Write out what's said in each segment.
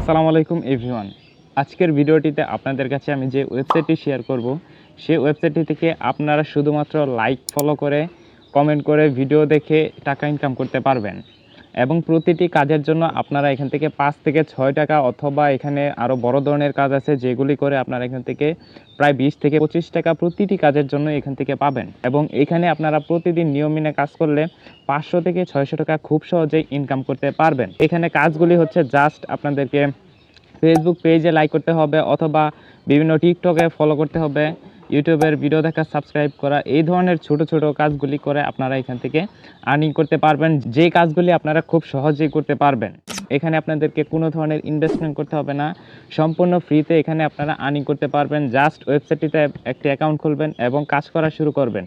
আসসালামু আলাইকুম এভরিওয়ান। আজকের ভিডিওটিতে আপনাদের কাছে আমি যে ওয়েবসাইটটি শেয়ার করব, সেই ওয়েবসাইটটি থেকে আপনারা শুধুমাত্র লাইক, ফলো করে, কমেন্ট করে, ভিডিও দেখে টাকা ইনকাম করতে পারবেন। এবং প্রতিটি কাজের জন্য আপনারা এখান থেকে 5 থেকে 6 টাকা অথবা এখানে আরও বড় ধরনের কাজ আছে যেগুলি করে আপনারা এখান থেকে প্রায় 20 থেকে 25 টাকা প্রতিটি কাজের জন্য এখান থেকে পাবেন। এবং এখানে আপনারা প্রতিদিন নিয়ম মেনে কাজ করলে 500 থেকে 600 টাকা খুব সহজেই ইনকাম করতে পারবেন। এখানে কাজগুলি হচ্ছে জাস্ট আপনাদেরকে ফেসবুক পেজে লাইক করতে হবে অথবা বিভিন্ন টিকটকে ফলো করতে হবে, ইউটিউবের ভিডিও দেখা, সাবস্ক্রাইব করা, এই ধরনের ছোট ছোট কাজগুলি করে আপনারা এখান থেকে আর্নিং করতে পারবেন, যে কাজগুলি আপনারা খুব সহজেই করতে পারবেন। এখানে আপনাদেরকে কোনো ধরনের ইনভেস্টমেন্ট করতে হবে না, সম্পূর্ণ ফ্রিতে এখানে আপনারা আর্নিং করতে পারবেন। জাস্ট ওয়েবসাইটটিতে একটি অ্যাকাউন্ট খুলবেন এবং কাজ করা শুরু করবেন।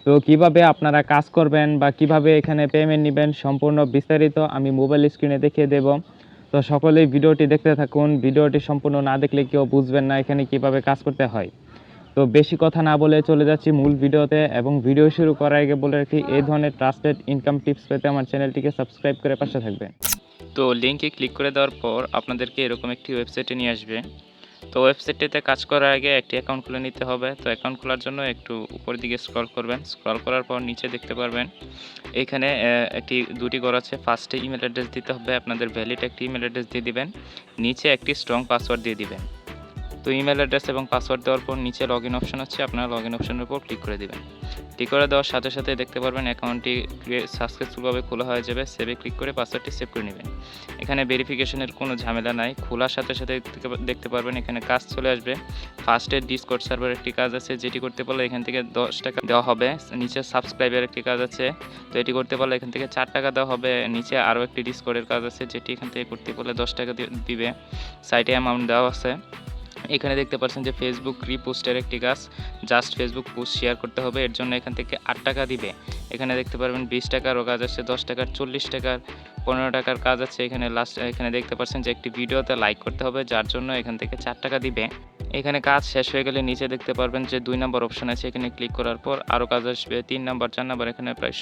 তো কিভাবে আপনারা কাজ করবেন বা কিভাবে এখানে পেমেন্ট নেবেন সম্পূর্ণ বিস্তারিত আমি মোবাইল স্ক্রিনে দেখিয়ে দেব। তো সকলেই ভিডিওটি দেখতে থাকুন। ভিডিওটি সম্পূর্ণ না দেখলে কেউ বুঝবেন না এখানে কিভাবে কাজ করতে হয়। তো বেশি কথা না বলে চলে যাচ্ছি মূল ভিডিওতে। এবং ভিডিও শুরু করার আগে বলে রাখি, এই ধরনের ট্রাস্টেড ইনকাম টিপস পেতে আমার চ্যানেলটিকে সাবস্ক্রাইব করে পাশে থাকবেন। তো লিঙ্কে ক্লিক করে দেওয়ার পর আপনাদেরকে এরকম একটি ওয়েবসাইটে নিয়ে আসবে। তো ওয়েবসাইটটিতে কাজ করার আগে একটি অ্যাকাউন্ট খুলে নিতে হবে। তো অ্যাকাউন্ট খোলার জন্য একটু উপরের দিকে স্ক্রল করবেন। স্ক্রল করার পর নিচে দেখতে পারবেন এখানে দুটি ঘর আছে। ফার্স্টে ইমেল অ্যাড্রেস দিতে হবে, আপনাদের ভ্যালিড একটি ইমেল অ্যাড্রেস দিয়ে দিবেন, নিচে একটি স্ট্রং পাসওয়ার্ড দিয়ে দিবেন। তো ইমেল অ্যাড্রেস এবং পাসওয়ার্ড দেওয়ার পর নিচে লগ ইন অপশন আছে, আপনারা লগ ইন অপশনের উপর ক্লিক করে দিবেন। ক্লিক করে দেওয়ার সাথে সাথে দেখতে পারবেন অ্যাকাউন্টটি সাকসেসফুলভাবে খোলা হয়ে যাবে। সেভে ক্লিক করে পাসওয়ার্ডটি সেভ করে নেবেন। এখানে ভেরিফিকেশনের কোনো ঝামেলা নাই। খোলার সাথে সাথে দেখতে পারবেন এখানে কাজ চলে আসবে। ফার্স্টে ডিসকর্ড সার্ভার একটি কাজ আছে, যেটি করতে পারলে এখান থেকে 10 টাকা দেওয়া হবে। নিচে সাবস্ক্রাইবের একটি কাজ আছে, তো এটি করতে পারলে এখান থেকে 4 টাকা দেওয়া হবে। নিচে আরও একটি ডিসকর্ডের কাজ আছে, যেটি এখান থেকে করতে পারলে 10 টাকা দিবে। সাইটে অ্যামাউন্ট দেওয়া আছে। এখানে দেখতে পাচ্ছেন যে ফেসবুক রিপোস্টের একটি কাজ, জাস্ট ফেসবুক পোস্ট শেয়ার করতে হবে, এর জন্য এখান থেকে 8 টাকা দিবে। এখানে দেখতে পারবেন 20 টাকারও কাজ আছে, 10 টাকার, 40 টাকার, 15 টাকার কাজ আছে। এখানে দেখতে পাচ্ছেন যে একটি ভিডিওতে লাইক করতে হবে, যার জন্য এখান থেকে 4 টাকা দিবে। এখানে কাজ শেষ হয়ে গেলে নিচে দেখতে পারবেন যে 2 নম্বর অপশন আছে, এখানে ক্লিক করার পর আরও কাজ আসবে 3 নম্বর, 4 নম্বর। এখানে প্রায়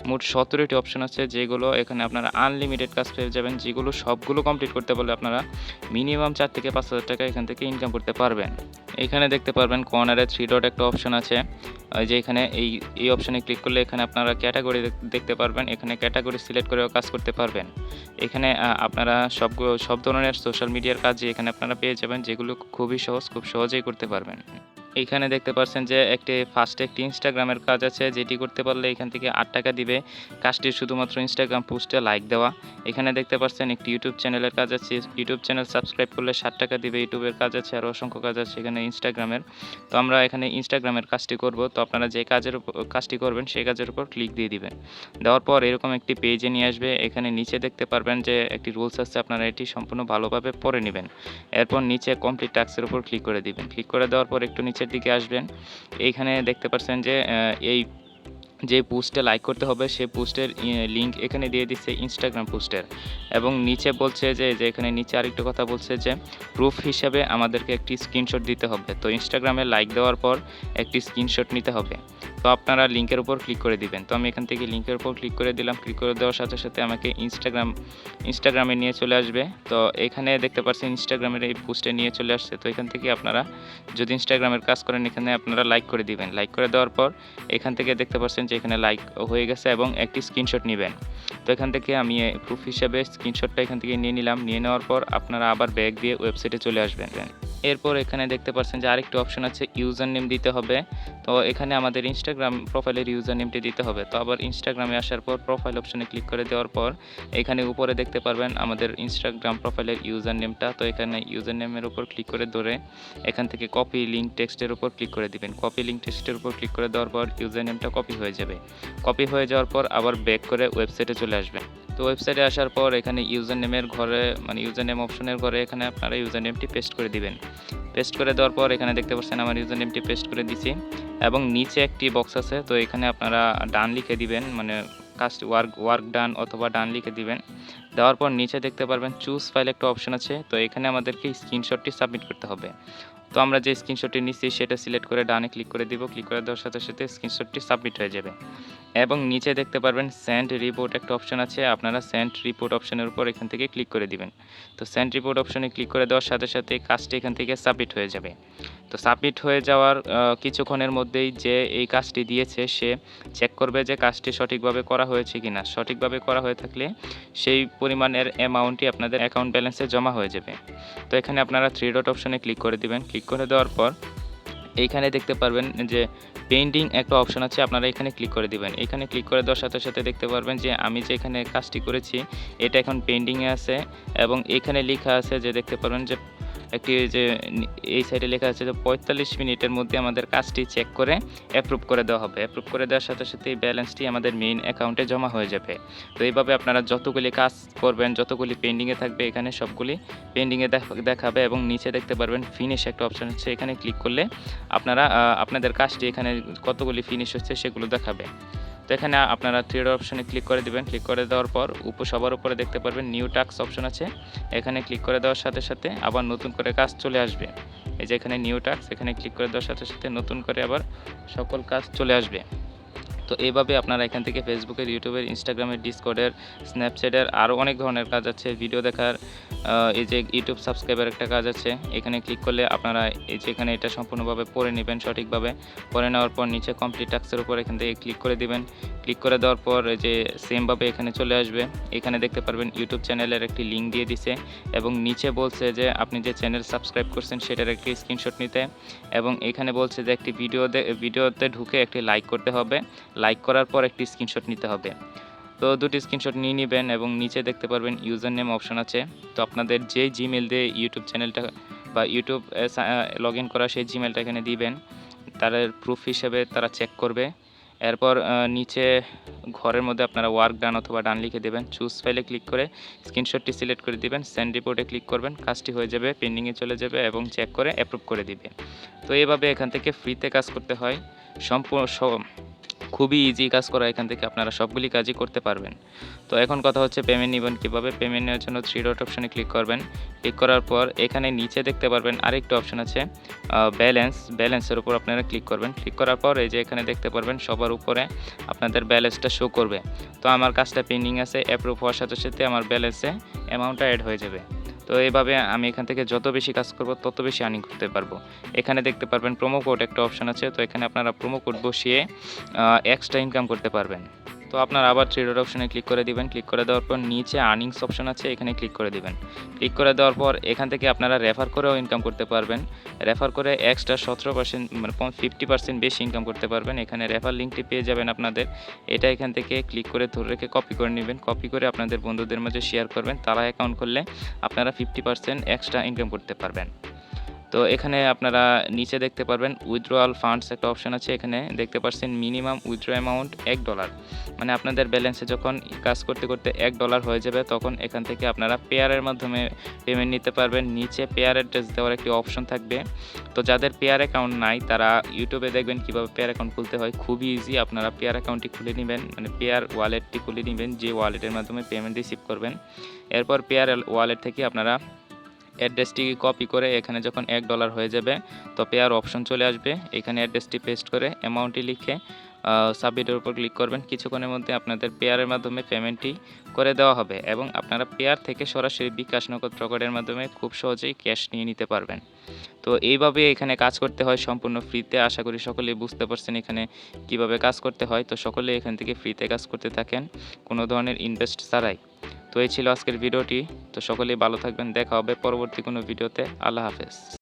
মোট 17টি অপশন আছে, যেগুলো এখানে আপনারা আনলিমিটেড কাজ পেয়ে যাবেন, যেগুলো সবগুলো কমপ্লিট করতে পারলে আপনারা মিনিমাম 4 থেকে 5,000 টাকা এখান থেকে ইনকাম করতে পারবেন। এখানে দেখতে পারবেন কর্নারে 3 ডট একটা অপশন আছে, যে এখানে এই অপশনে ক্লিক করলে এখানে আপনারা ক্যাটাগরি দেখতে পারবেন। এখানে ক্যাটাগরি সিলেক্ট করেও কাজ করতে পারবেন। এখানে আপনারা সব ধরনের সোশ্যাল মিডিয়ার কাজই এখানে আপনারা পেয়ে যাবেন, যেগুলো খুবই সহজ, খুব সহজেই করতে পারবেন। এইখানে দেখতে পাচ্ছেন যে ফার্স্টে একটি ইনস্টাগ্রামের কাজ আছে, যেটি করতে পারলে এখান থেকে 8 টাকা দিবে। কাজটি শুধুমাত্র ইনস্টাগ্রাম পোস্টে লাইক দেওয়া। এখানে দেখতে পাচ্ছেন একটি ইউটিউব চ্যানেলের কাজ আছে, ইউটিউব চ্যানেল সাবস্ক্রাইব করলে 7 টাকা দিবে। ইউটিউবের কাজ আছে, আরও অসংখ্য কাজ আছে এখানে ইনস্টাগ্রামের। তো আমরা এখানে ইনস্টাগ্রামের কাজটি করব। তো আপনারা যে কাজটি করবেন সেই কাজের উপর ক্লিক দিয়ে দিবেন। দেওয়ার পর এরকম একটি পেজে নিয়ে আসবে। এখানে নিচে দেখতে পারবেন যে একটি রুলস আছে, আপনারা এটি সম্পূর্ণ ভালোভাবে পড়ে নেবেন। এরপর নিচে কমপ্লিট টাস্কের উপর ক্লিক করে দিবেন। ক্লিক করে দেওয়ার পর একটু নিচের দিকে আসবেন। এইখানে দেখতে পাচ্ছেন যে যে পোস্টে লাইক করতে হবে সেই পোস্টের লিঙ্ক এখানে দিয়ে দিচ্ছে ইনস্টাগ্রাম পোস্টের। এবং নিচে বলছে যে এখানে নিচে আরেকটু কথা বলছে যে প্রুফ হিসাবে আমাদেরকে একটি স্ক্রিনশট দিতে হবে। তো ইনস্টাগ্রামে লাইক দেওয়ার পর একটি স্ক্রিনশট নিতে হবে। তো আপনারা লিঙ্কের উপর ক্লিক করে দিবেন। তো আমি এখান থেকে লিঙ্কের উপর ক্লিক করে দিলাম। ক্লিক করে দেওয়ার সাথে সাথে আমাকে ইনস্টাগ্রামে নিয়ে চলে আসবে। তো এখানে দেখতে পাচ্ছেন ইনস্টাগ্রামের এই পোস্টে নিয়ে চলে আসছে। তো এখান থেকে আপনারা যদি ইনস্টাগ্রামের কাজ করেন, এখানে আপনারা লাইক করে দিবেন। লাইক করে দেওয়ার পর এখান থেকে দেখতে পাচ্ছেন যে এখানে লাইক হয়ে গেছে এবং একটি স্ক্রিনশট নেবেন। তো এখান থেকে আমি প্রুফ হিসাবে স্ক্রিনশটটা এখান থেকে নিয়ে নিলাম। নিয়ে নেওয়ার পর আপনারা আবার ব্যাক দিয়ে ওয়েবসাইটে চলে আসবেন। এরপর এখানে দেখতে পাচ্ছেন যে আরেকটি অপশন আছে, ইউজার নেম দিতে হবে। তো এখানে আমাদের ইনস্টাগ্রাম প্রোফাইলের ইউজার নেমটি দিতে হবে। তো আবার ইনস্টাগ্রামে আসার পর প্রোফাইল অপশনে ক্লিক করে দেওয়ার পর এখানে উপরে দেখতে পারবেন আমাদের ইনস্টাগ্রাম প্রোফাইলের ইউজার নেমটা। তো এখানে ইউজার নেমের উপর ক্লিক করে ধরে এখান থেকে কপি লিঙ্ক টেক্সটের উপর ক্লিক করে দিবেন। কপি লিঙ্ক টেক্সটের উপর ক্লিক করে দেওয়ার পর ইউজার নেমটা কপি হয়ে যাবে। কপি হয়ে যাওয়ার পর আবার ব্যাক করে ওয়েবসাইটে চলে আসবেন। তো ওয়েবসাইটে আসার পর এখানে ইউজার নেমের ঘরে ইউজার নেম অপশনের ঘরে এখানে আপনারা ইউজার নেমটি পেস্ট করে দিবেন। পেস্ট করে দেওয়ার পর এখানে দেখতে পাচ্ছেন আমার ইউজার নেমটি পেস্ট করে দিছি এবং নিচে একটি বক্স আছে। তো এখানে আপনারা ডান লিখে দিবেন, কাজটি ওয়ার্ক ডান অথবা ডান লিখে দিবেন। দেওয়ার পর নিচে দেখতে পারবেন চুজ ফাইল একটা অপশন আছে। তো এখানে আমাদেরকে স্ক্রিনশটটি সাবমিট করতে হবে। তো আমরা যে স্ক্রিনশটটি নিচ্ছি সেটা সিলেক্ট করে ডানে ক্লিক করে দিব। ক্লিক করে দেওয়ার সাথে সাথে স্ক্রিনশটটি সাবমিট হয়ে যাবে। এবং নিচে দেখতে পারবেন সেন্ড রিপোর্ট একটা অপশন আছে, আপনারা সেন্ড রিপোর্ট অপশনের উপর এখান থেকে ক্লিক করে দিবেন। তো সেন্ড রিপোর্ট অপশনে ক্লিক করে দেওয়ার সাথে সাথে কাজটি এখান থেকে সাবমিট হয়ে যাবে। তো সাবমিট হয়ে যাওয়ার কিছুক্ষণের মধ্যেই যে এই কাজটি দিয়েছে সে চেক করবে যে কাজটি সঠিকভাবে করা হয়েছে কিনা। সঠিকভাবে করা হয়ে থাকলে সেই পরিমাণের অ্যামাউন্টটি আপনাদের অ্যাকাউন্ট ব্যালেন্সে জমা হয়ে যাবে। তো এখানে আপনারা থ্রি ডট অপশনে ক্লিক করে দিবেন। ক্লিক করে দেওয়ার পর এইখানে দেখতে পারবেন যে পেন্ডিং একটা অপশন আছে, আপনারা এখানে ক্লিক করে দিবেন। এখানে ক্লিক করে দেওয়ার সাথে সাথে দেখতে পারবেন যে আমি যে এখানে কাজটি করেছি এটা এখন পেন্ডিংয়ে আছে এবং এখানে লেখা আছে যে দেখতে পারবেন যে একটি যে এই সাইডে লেখা আছে যে ৪৫ মিনিটের মধ্যে আমাদের কাজটি চেক করে অ্যাপ্রুভ করে দেওয়া হবে। অ্যাপ্রুভ করে দেওয়ার সাথে সাথে এই ব্যালেন্সটি আমাদের মেইন অ্যাকাউন্টে জমা হয়ে যাবে। তো এইভাবে আপনারা যতগুলি কাজ করবেন, যতগুলি পেন্ডিংয়ে থাকবে এখানে সবগুলি পেন্ডিংয়ে দেখাবে এবং নিচে দেখতে পারবেন ফিনিশ একটা অপশন আছে, এখানে ক্লিক করলে আপনারা আপনাদের কাজটি এখানে কতগুলি ফিনিশ হচ্ছে সেগুলো দেখাবে। তো এখানে আপনারা থ্রি ডট অপশনে ক্লিক করে দিবেন। ক্লিক করে দেওয়ার পর সবার উপরে দেখতে পারবেন নিউ টাস্ক অপশন আছে, এখানে ক্লিক করে দেওয়ার সাথে সাথে আবার নতুন করে কাজ চলে আসবে। এই যে এখানে নিউ টাস্ক, এখানে ক্লিক করে দেওয়ার সাথে সাথে নতুন করে আবার সকল কাজ চলে আসবে। তো এইভাবে আপনারা এখান থেকে ফেসবুকের, ইউটিউবের, ইনস্টাগ্রামের, ডিসকর্ডের, স্ন্যাপচ্যাটের আরও অনেক ধরনের কাজ আছে, ভিডিও দেখার, এই যে ইউটিউব সাবস্ক্রাইবার একটা কাজ আছে, এখানে ক্লিক করলে আপনারা এই যে এখানে এটা সম্পূর্ণভাবে পড়ে নেবেন। সঠিকভাবে পড়ে নেওয়ার পর নিচে কমপ্লিট টাস্কের উপর এখান থেকে ক্লিক করে দিবেন। ক্লিক করে দেওয়ার পর এই যে সেমভাবে এখানে চলে আসবে। এখানে দেখতে পারবেন ইউটিউব চ্যানেলের একটি লিঙ্ক দিয়ে দিছে এবং নিচে বলছে যে আপনি যে চ্যানেল সাবস্ক্রাইব করছেন সেটার একটি স্ক্রিনশট নিতে এবং এখানে বলছে যে একটি ভিডিওতে ঢুকে একটি লাইক করতে হবে, লাইক করার পর একটি স্ক্রিনশট নিতে হবে। তো দুটি স্ক্রিনশট নিয়ে নেবেন এবং নিচে দেখতে পারবেন ইউজার নেম অপশন আছে। তো আপনাদের যে জিমেল দিয়ে ইউটিউব চ্যানেলটা বা ইউটিউব লগ ইন করা সেই জিমেলটা এখানে দিবেন, তার প্রুফ হিসেবে তারা চেক করবে। এরপর নিচে ঘরের মধ্যে আপনারা ওয়ার্ক ডান অথবা ডান লিখে দেবেন। চুজ ফাইলে ক্লিক করে স্ক্রিনশটটি সিলেক্ট করে দিবেন, সেন্ড রিপোর্টে ক্লিক করবেন, কাজটি হয়ে যাবে, পেন্ডিংয়ে চলে যাবে এবং চেক করে অ্যাপ্রুভ করে দিবে। তো এইভাবে এখান থেকে ফ্রিতে কাজ করতে হয়। খুবই ইজি কাজ করা, এখান থেকে আপনারা সবগুলি কাজই করতে পারবেন। তো এখন কথা হচ্ছে পেমেন্ট নেবেন কীভাবে। পেমেন্ট নেওয়ার জন্য থ্রি ডট অপশনে ক্লিক করবেন। ক্লিক করার পর এখানে নিচে দেখতে পারবেন আরেকটা অপশন আছে ব্যালেন্সের উপর আপনারা ক্লিক করবেন। ক্লিক করার পর এই যে এখানে দেখতে পারবেন সবার উপরে আপনাদের ব্যালেন্সটা শো করবে। তো আমার কাজটা পেন্ডিং আছে, অ্যাপ্রুভ হওয়ার সাথে সাথে আমার ব্যালেন্সে অ্যামাউন্টটা অ্যাড হয়ে যাবে। তো এইভাবে আমি এখান থেকে যত বেশি কাজ করব তত বেশি আর্নিং করতে পারবো। এখানে দেখতে পারবেন প্রোমো কোড একটা অপশন আছে, তো এখানে আপনারা প্রোমো কোড বসিয়ে এক্সট্রা ইনকাম করতে পারবেন। তো আপনারা আবার থ্রি ডট অপশনে ক্লিক করে দিবেন। ক্লিক করে দেওয়ার পর নিচে আর্নিংস অপশন আছে, এখানে ক্লিক করে দিবেন। ক্লিক করে দেওয়ার পর এখান থেকে আপনারা রেফার করেও ইনকাম করতে পারবেন। রেফার করে এক্সট্রা 17% মানে 50% বেশি ইনকাম করতে পারবেন। এখানে রেফার লিঙ্কটি পেয়ে যাবেন আপনাদের। এটা এখান থেকে ক্লিক করে ধরে রেখে কপি করে নেবেন। কপি করে আপনাদের বন্ধুদের মাঝে শেয়ার করবেন, তারা অ্যাকাউন্ট করলে আপনারা 50% এক্সট্রা ইনকাম করতে পারবেন। তো এখানে আপনারা নিচে দেখতে পারবেন উইথড্রয়াল ফান্ডস একটা অপশন আছে, এখানে দেখতে পাচ্ছেন মিনিমাম উইথড্র অ্যামাউন্ট $1। মানে আপনাদের ব্যালেন্সে যখন কাজ করতে করতে $1 হয়ে যাবে তখন এখান থেকে আপনারা পেয়ারের মাধ্যমে পেমেন্ট নিতে পারবেন। নিচে পেয়ার অ্যাড্রেস দেওয়ার একটি অপশন থাকবে। তো যাদের পেয়ার অ্যাকাউন্ট নাই তারা ইউটিউবে দেখবেন কীভাবে পেয়ার অ্যাকাউন্ট খুলতে হয়, খুবই ইজি। আপনারা পেয়ার অ্যাকাউন্টটি খুলে নেবেন, মানে পেয়ার ওয়ালেটটি খুলে নেবেন, যে ওয়ালেটের মাধ্যমে পেমেন্ট রিসিভ করবেন। এরপর পেয়ার ওয়ালেট থেকে আপনারা অ্যাড্রেসটি কপি করে এখানে যখন $1 হয়ে যাবে তো পেয়ার অপশন চলে আসবে, এখানে অ্যাড্রেসটি পেস্ট করে অ্যামাউন্টটি লিখে সাবমিটের উপর ক্লিক করবেন। কিছুক্ষণের মধ্যে আপনাদের পেয়ারের মাধ্যমে পেমেন্টটি করে দেওয়া হবে এবং আপনারা পেয়ার থেকে সরাসরি বিকাশ নগদ রকেটের মাধ্যমে খুব সহজেই ক্যাশ নিয়ে নিতে পারবেন। তো এইভাবে এখানে কাজ করতে হয় সম্পূর্ণ ফ্রিতে। আশা করি সকলেই বুঝতে পারছেন এখানে কিভাবে কাজ করতে হয়। তো সকলে এখান থেকে ফ্রিতে কাজ করতে থাকেন কোনো ধরনের ইনভেস্ট ছাড়াই। তো এই ছিল আজকের ভিডিওটি। তো সকলেই ভালো থাকবেন, দেখা হবে পরবর্তী কোনো ভিডিওতে। আল্লাহ হাফেজ।